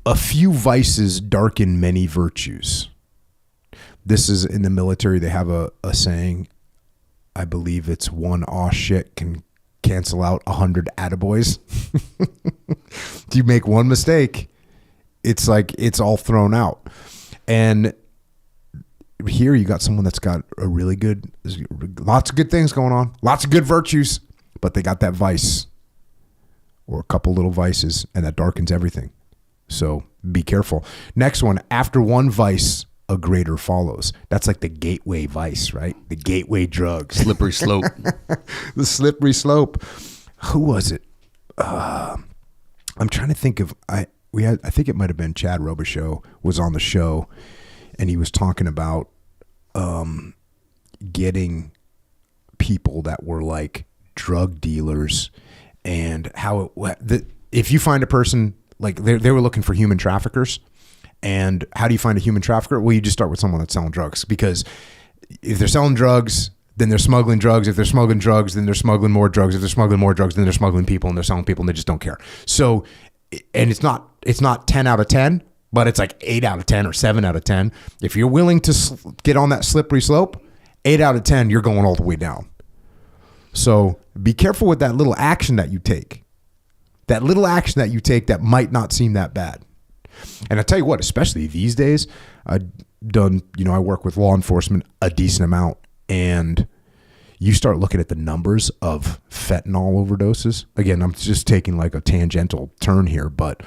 A few vices darken many virtues. This is in the military. They have a saying. I believe it's one aw shit can cancel out 100 attaboys. You make one mistake, it's like it's all thrown out. And here you got someone that's got a really good, lots of good things going on, lots of good virtues, but they got that vice or a couple little vices, and that darkens everything. So be careful. Next one, after one vice, a greater follows. That's like the gateway vice, right? The gateway drug. Slippery slope. The slippery slope. Who was it? I'm trying to think of, I think it might have been Chad Robichaux was on the show, and he was talking about getting people that were like drug dealers, and how if you find a person, like they were looking for human traffickers. And how do you find a human trafficker? Well, you just start with someone that's selling drugs, because if they're selling drugs, then they're smuggling drugs. If they're smuggling drugs, then they're smuggling more drugs. If they're smuggling more drugs, then they're smuggling people, and they're selling people, and they just don't care. So, and it's not 10 out of 10, but it's like 8 out of 10 or 7 out of 10. If you're willing to get on that slippery slope, 8 out of 10, you're going all the way down. So be careful with that little action that you take. That little action that you take that might not seem that bad. And I tell you what, especially these days, I work with law enforcement a decent amount, and you start looking at the numbers of fentanyl overdoses. Again, I'm just taking like a tangential turn here, but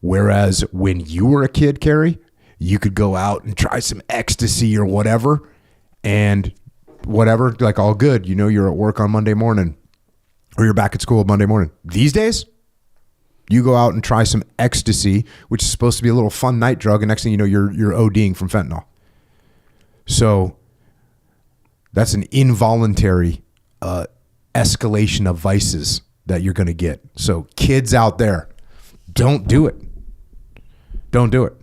whereas when you were a kid, Carrie, you could go out and try some ecstasy or whatever, and whatever, like all good. You're at work on Monday morning, or you're back at school Monday morning. These days, you go out and try some ecstasy, which is supposed to be a little fun night drug, and next thing you know, you're ODing from fentanyl. So that's an involuntary escalation of vices that you're going to get. So kids out there, don't do it. Don't do it.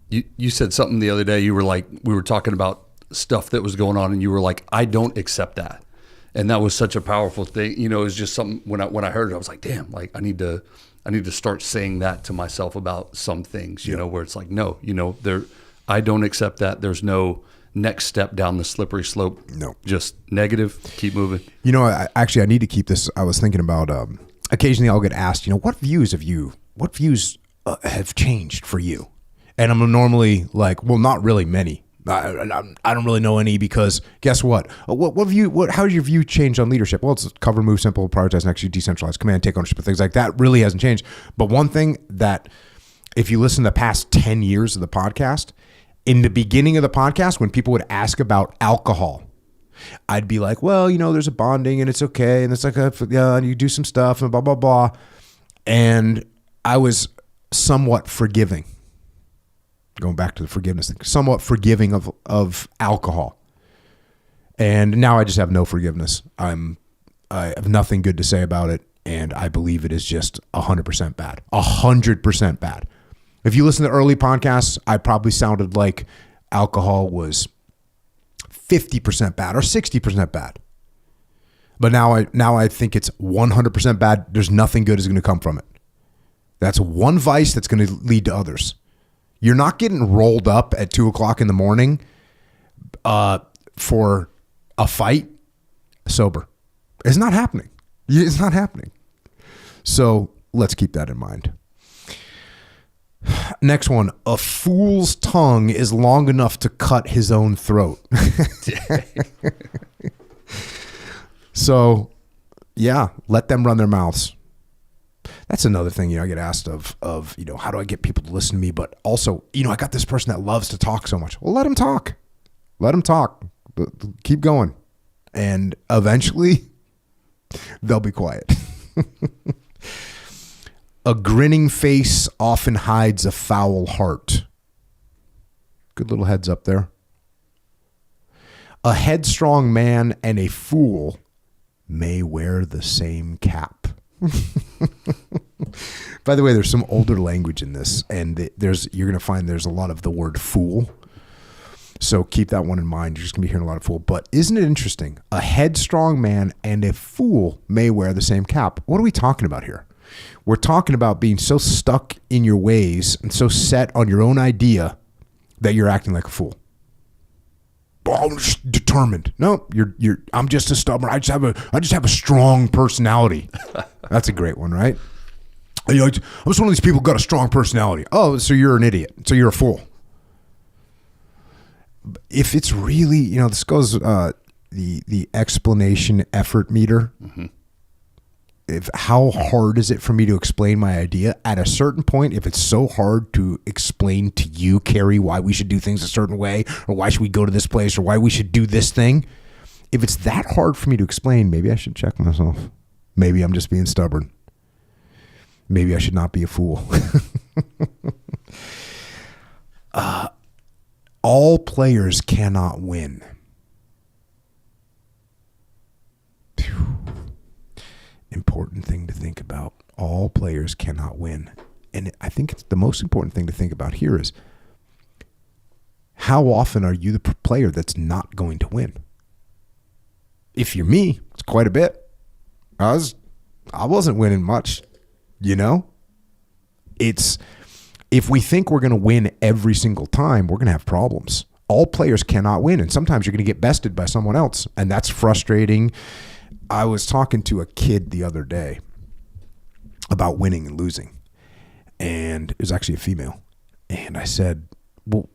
You said something the other day. You were like, we were talking about stuff that was going on, and you were like, I don't accept that. And that was such a powerful thing. It was just something, when I heard it, I was like, damn, like I need to start saying that to myself about some things, where it's like, no, I don't accept that. There's no next step down the slippery slope. No, just negative, keep moving. I need to keep this. I was thinking about, occasionally I'll get asked, what views have changed for you? And I'm normally like, well, not really many. I don't really know any, because guess what? How's your view changed on leadership? Well, it's cover, move, simple, prioritize, and execute, decentralize, command, take ownership, and things like that really hasn't changed. But one thing that, if you listen to the past 10 years of the podcast, in the beginning of the podcast, when people would ask about alcohol, I'd be like, well, there's a bonding and it's okay. And it's like, you do some stuff and blah, blah, blah. And I was somewhat forgiving. Going back to the forgiveness thing, somewhat forgiving of alcohol. And now I just have no forgiveness. I have nothing good to say about it. And I believe it is just 100% bad. 100% bad. If you listen to early podcasts, I probably sounded like alcohol was 50% bad or 60% bad. But now I think it's 100% bad. There's nothing good is going to come from it. That's one vice that's going to lead to others. You're not getting rolled up at 2:00 in the morning for a fight sober. It's not happening. It's not happening. So let's keep that in mind. Next one. A fool's tongue is long enough to cut his own throat. So, yeah, let them run their mouths. That's another thing, I get asked of, how do I get people to listen to me? But also, I got this person that loves to talk so much. Well, let them talk. Let them talk. Keep going. And eventually, they'll be quiet. A grinning face often hides a foul heart. Good little heads up there. A headstrong man and a fool may wear the same cap. By the way, there's some older language in this, and you're going to find there's a lot of the word fool. So keep that one in mind. You're just going to be hearing a lot of fool. But isn't it interesting? A headstrong man and a fool may wear the same cap. What are we talking about here? We're talking about being so stuck in your ways and so set on your own idea that you're acting like a fool. Oh, I'm just determined. No, I'm just a stubborn. I just have a strong personality. That's a great one, right? I'm just one of these people who got a strong personality. Oh, so you're an idiot. So you're a fool. If it's really, this goes the explanation effort meter. Mm-hmm. How hard is it for me to explain my idea? At a certain point, if it's so hard to explain to you, Carrie, why we should do things a certain way, or why should we go to this place, or why we should do this thing, if it's that hard for me to explain, maybe I should check myself. Maybe I'm just being stubborn. Maybe I should not be a fool. All players cannot win. Important thing to think about. All players cannot win. And I think it's the most important thing to think about here is, how often are you the player that's not going to win? If you're me, it's quite a bit. I wasn't winning much, It's, if we think we're going to win every single time, we're going to have problems. All players cannot win, and sometimes you're going to get bested by someone else, and that's frustrating. I was talking to a kid the other day about winning and losing, and it was actually a female. And I said, well,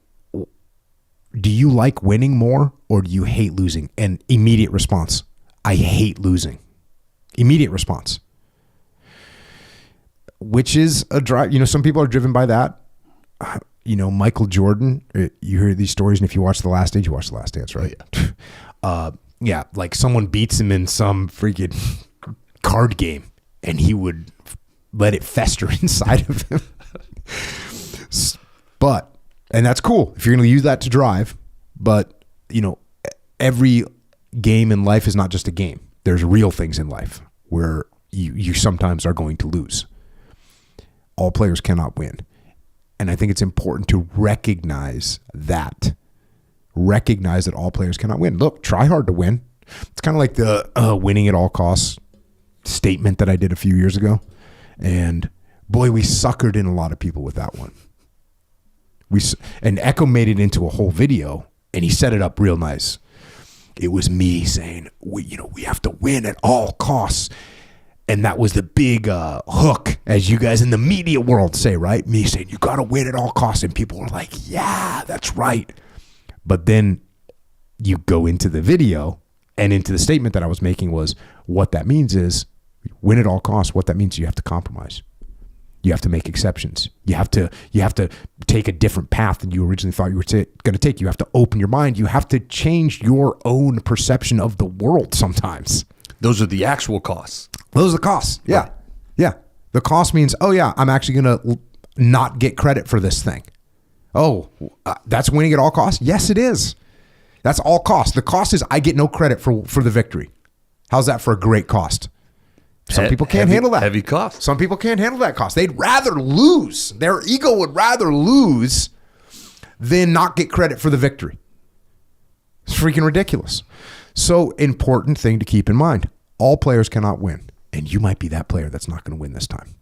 do you like winning more or do you hate losing? And immediate response, I hate losing. Immediate response. Which is a drive. Some people are driven by that. Michael Jordan, you hear these stories, and if you watch The Last Dance, you watch The Last Dance, right? Oh, yeah. Yeah, like someone beats him in some freaking card game, and he would let it fester inside of him. And that's cool if you're going to use that to drive. But, every game in life is not just a game. There's real things in life where you sometimes are going to lose. All players cannot win. And I think it's important to recognize that. Recognize that all players cannot win. Look, try hard to win. It's kind of like the winning at all costs statement that I did a few years ago. And boy, we suckered in a lot of people with that one. And Echo made it into a whole video, and he set it up real nice. It was me saying, we have to win at all costs. And that was the big hook, as you guys in the media world say, right? Me saying, you got to win at all costs. And people were like, yeah, that's right. But then you go into the video, and into the statement that I was making was, what that means is win at all costs. What that means, you have to compromise. You have to make exceptions. You have to take a different path than you originally thought you were going to take. You have to open your mind. You have to change your own perception of the world sometimes. Those are the actual costs. Those are the costs. Yeah. Right. Yeah. The cost means, oh yeah, I'm actually going to not get credit for this thing. Oh, that's winning at all costs? Yes, it is. That's all cost. The cost is I get no credit for the victory. How's that for a great cost? Some people can't handle that. Heavy cost. Some people can't handle that cost. They'd rather lose. Their ego would rather lose than not get credit for the victory. It's freaking ridiculous. So, important thing to keep in mind. All players cannot win. And you might be that player that's not going to win this time.